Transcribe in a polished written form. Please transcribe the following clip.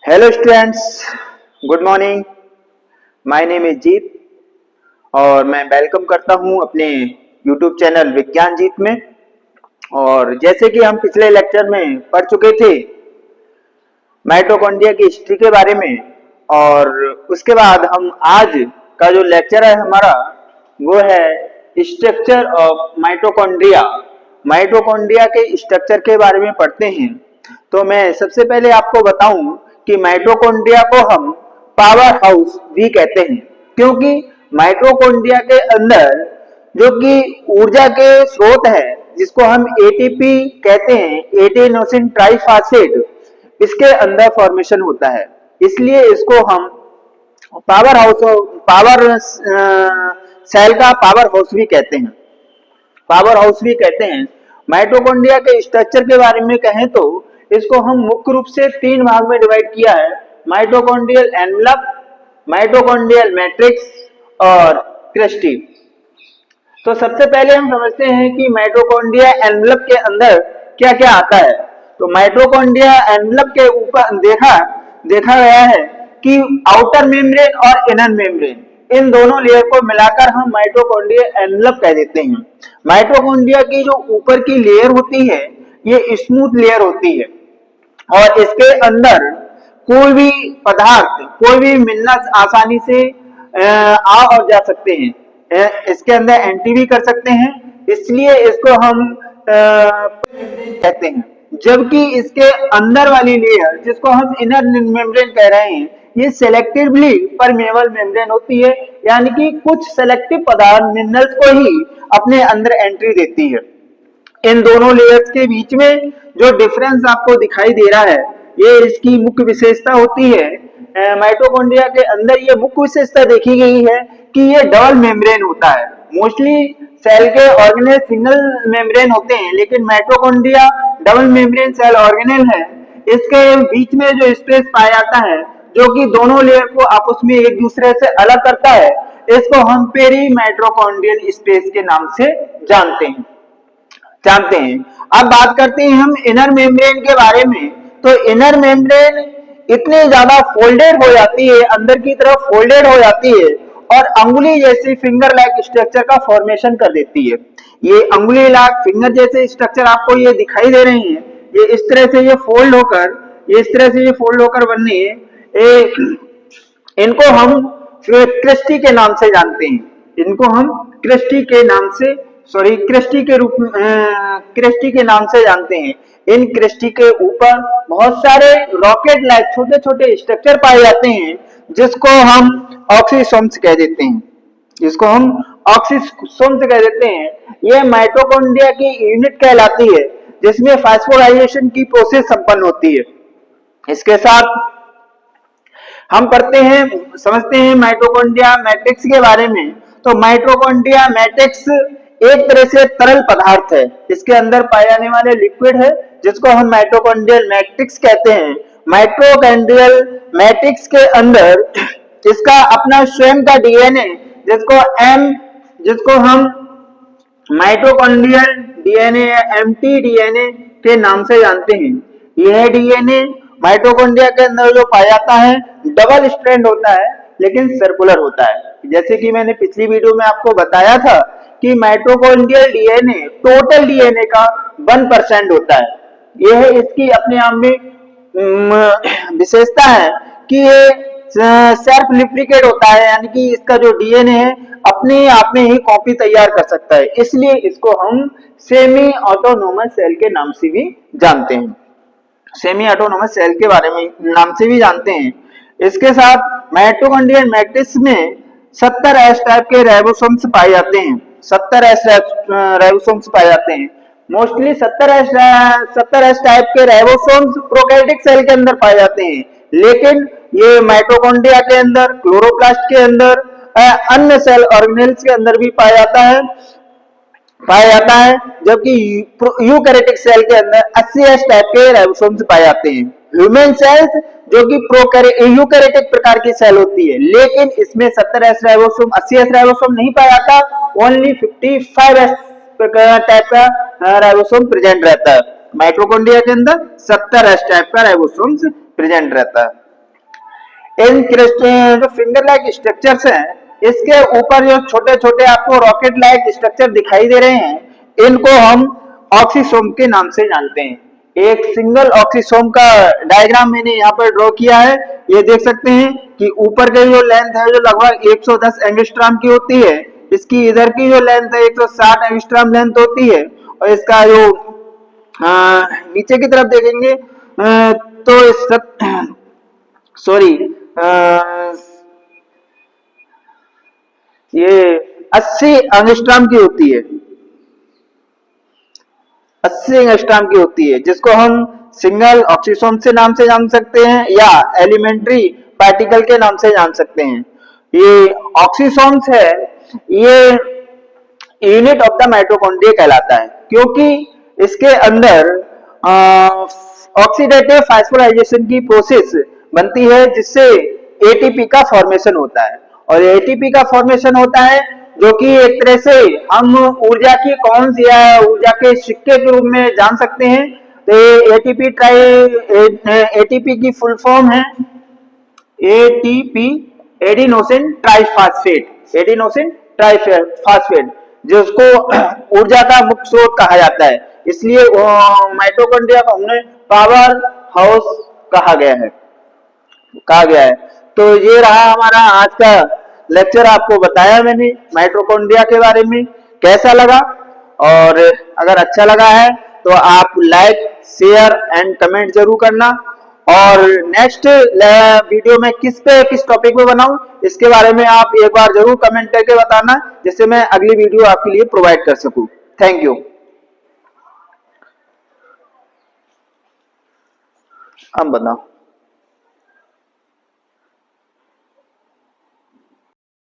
Hello students, good morning. My name is Jeet और मैं welcome करता हूं अपने यूट्यूब चैनल विज्ञान जीत में। और जैसे कि हम पिछले लेक्चर में पढ़ चुके थे माइटोकॉन्ड्रिया की हिस्ट्री के बारे में, और उसके बाद हम आज का जो लेक्चर है हमारा वो है स्ट्रक्चर ऑफ माइटोकॉन्ड्रिया। माइटोकॉन्ड्रिया के स्ट्रक्चर के बारे में पढ़ते हैं। तो मैं सबसे पहले आपको बताऊं कि माइटोकॉन्ड्रिया को हम पावर हाउस भी कहते हैं, क्योंकि माइटोकॉन्ड्रिया के अंदर जो कि ऊर्जा के स्रोत है, जिसको हम एटीपी कहते हैं, एडेनोसिन ट्राइफॉस्फेट, इसके अंदर फॉर्मेशन होता है। इसलिए इसको हम पावर सेल का पावर हाउस भी कहते हैं, पावर हाउस भी कहते हैं। माइटोकॉन्ड्रिया के स्ट्रक्चर के बारे में कहें तो इसको हम मुख्य रूप से तीन भाग में डिवाइड किया है: माइटोकॉन्ड्रियल एनवलप, माइटोकॉन्ड्रियल मैट्रिक्स और क्रिस्टी। तो सबसे पहले हम समझते हैं कि माइटोकॉन्ड्रिया एनवलप के अंदर क्या क्या आता है। तो माइटोकॉन्ड्रिया एनवलप के ऊपर देखा गया है कि आउटर मेम्ब्रेन और इनर मेम्ब्रेन, इन दोनों लेयर को मिलाकर हम माइटोकॉन्ड्रिया एनवलप कह देते हैं। माइटोकॉन्ड्रिया की जो ऊपर की लेयर होती है ये स्मूथ लेयर होती है, और इसके अंदर कोई भी पदार्थ, कोई भी मिनरल्स आसानी से आ और जा सकते हैं। इसके अंदर एंट्री भी कर सकते हैं, इसलिए इसको हम कहते हैं। जबकि इसके अंदर वाली लेयर, जिसको हम इनर मेम्ब्रेन कह रहे हैं, ये सेलेक्टिवली परमेबल मेम्ब्रेन होती है, यानी कि कुछ सेलेक्टिव पदार्थ मिनरल्स को ही अपने अंदर एंट्री देती है। इन दोनों लेयर्स के बीच में जो डिफरेंस आपको दिखाई दे रहा है, ये इसकी मुख्य विशेषता होती है। माइटोकॉन्ड्रिया के अंदर ये मुख्य विशेषता देखी गई है कि ये डबल मेम्ब्रेन होता है। मोस्टली सेल के ऑर्गेनेल सिंगल मेम्ब्रेन होते हैं, लेकिन mitochondria double membrane cell organelle है। इसके बीच में जो स्पेस पाया जाता है, जो कि दोनों लेयर को आपस में एक दूसरे से अलग करता है, इसको हम पेरी माइटोकॉन्ड्रियल स्पेस के नाम से जानते हैं। अब बात करते हैं हम इनर मेम्ब्रेन के बारे में। तो इनर मेम्ब्रेन इतनी ज्यादा फोल्डेड हो जाती है, अंदर की तरफ फोल्डेड हो जाती है, और अंगुली जैसी फिंगर लाइक स्ट्रक्चर का फॉर्मेशन कर देती है। ये अंगुली लाइक फिंगर जैसे स्ट्रक्चर आपको ये दिखाई दे रहे हैं, ये इस तरह से ये फोल्ड होकर बनने, इनको हम क्रिस्टी के नाम से जानते हैं। इनको हम क्रिस्टी के नाम से क्रिस्टी के नाम से जानते हैं। इन क्रिस्टी के ऊपर बहुत सारे रॉकेट लाइक छोटे छोटे स्ट्रक्चर पाए जाते हैं, जिसको हम ऑक्सीसोम्स कह देते हैं। ये माइटोकॉन्ड्रिया की यूनिट कहलाती है, जिसमें फास्फोराइलेशन की प्रोसेस संपन्न होती है। इसके साथ हम समझते हैं माइटोकॉन्ड्रिया मैट्रिक्स के बारे में। तो माइटोकॉन्ड्रिया मैट्रिक्स एक तरह से तरल पदार्थ है, इसके अंदर पाए जाने वाले लिक्विड है, जिसको हम माइटोकॉन्ड्रियल मैट्रिक्स कहते हैं। माइटोकॉन्ड्रियल मैट्रिक्स के अंदर इसका अपना स्वयं का डीएनए, जिसको हम माइटोकॉन्ड्रियल डीएनए या एमटी डीएनए के नाम से जानते हैं। यह डीएनए माइटोकॉन्ड्रिया के अंदर जो पाया जाता है डबल स्ट्रैंड होता है, लेकिन सर्कुलर होता है। जैसे कि मैंने पिछली वीडियो में आपको बताया था कि माइटोकॉन्ड्रियल डीएनए टोटल डीएनए का 1% होता है। यह इसकी अपने आप में विशेषता है कि ये सेल्फ रिप्लिकेट होता है, यानी कि इसका जो डीएनए है अपने आप में ही कॉपी तैयार कर सकता है। इसलिए इसको हम सेमी ऑटोनोमस सेल के नाम से भी जानते हैं। सेमी ऑटोनोमस सेल के बारे में नाम से भी जानते हैं। इसके साथ माइटोकॉन्ड्रियल मैट्रिक्स में 70 एस टाइप के राइबोसोम्स पाए जाते हैं। 70 एस राइबोसोम्स पाए जाते हैं। मोस्टली 70 एस टाइप के राइबोसोम्स प्रोकैरियोटिक सेल के अंदर पाए जाते हैं, लेकिन ये माइटोकॉन्ड्रिया के अंदर, क्लोरोप्लास्ट के अंदर, अन्य सेल ऑर्गेनेल्स के अंदर भी पाया जाता है। जबकि यूकैरियोटिक सेल के अंदर 80 एस टाइप के राइबोसोम्स पाए जाते हैं। ह्यूमन सेल्स जो कि यूकैरियोटिक प्रकार की सेल होती है, लेकिन इसमें 70 एस राइबोसोम, 80 एस राइबोसोम नहीं पाया जाता, ओनली 55 एस टाइप का राइबोसोम प्रेजेंट रहता है। माइटोकॉन्ड्रिया के अंदर 70 एस टाइप का राइबोसोम्स प्रेजेंट रहता है। इन जो फिंगर लाइक स्ट्रक्चर्स हैं, इसके ऊपर जो छोटे छोटे आपको रॉकेट लाइक स्ट्रक्चर दिखाई दे रहे हैं, इनको हम ऑक्सीसोम के नाम से जानते हैं। एक सिंगल ऑक्सीसोम का डायग्राम मैंने यहाँ पर ड्रॉ किया है। ये देख सकते हैं कि ऊपर की जो लेंथ है जो लगभग 110 एंगस्ट्रॉम की होती है, इसकी इधर की जो लेंथ है 160 एंगस्ट्रॉम लेंथ होती है, और इसका जो नीचे की तरफ देखेंगे तो इस सब सॉरी ये 80 एंगस्ट्रॉम की होती है, 80 एंगस्ट्रॉम की होती है, जिसको हम सिंगल ऑक्सीसोम से नाम से जान सकते हैं या एलिमेंट्री पार्टिकल के नाम से जान सकते हैं। ये ऑक्सीसोम्स है, ये यूनिट ऑफ द माइटोकॉन्ड्रिया कहलाता है, क्योंकि इसके अंदर ऑक्सीडेटिव फास्फोराइलेशन की प्रोसेस बनती है, जिससे एटीपी का फॉर्मेशन होता है। और एटीपी का फॉर्मेशन होता है जो कि एक तरह से हम ऊर्जा की कौन सी ऊर्जा के सिक्के के रूप में जान सकते हैं। तो एटीपी की फुल फॉर्म है ATP, adenosine triphosphate, adenosine triphosphate, जिसको ऊर्जा का मुख्य स्रोत कहा जाता है। इसलिए माइटोकॉन्ड्रिया को हमने पावर हाउस कहा गया है। तो ये रहा हमारा आज का लेक्चर, आपको बताया मैंने माइटोकॉन्ड्रिया के बारे में। कैसा लगा? और अगर अच्छा लगा है तो आप लाइक, शेयर एंड कमेंट जरूर करना। और नेक्स्ट वीडियो में किस टॉपिक पे बनाऊं, इसके बारे में आप एक बार जरूर कमेंट करके बताना, जिससे मैं अगली वीडियो आपके लिए प्रोवाइड कर सकूं। Thank you. अब बताओ।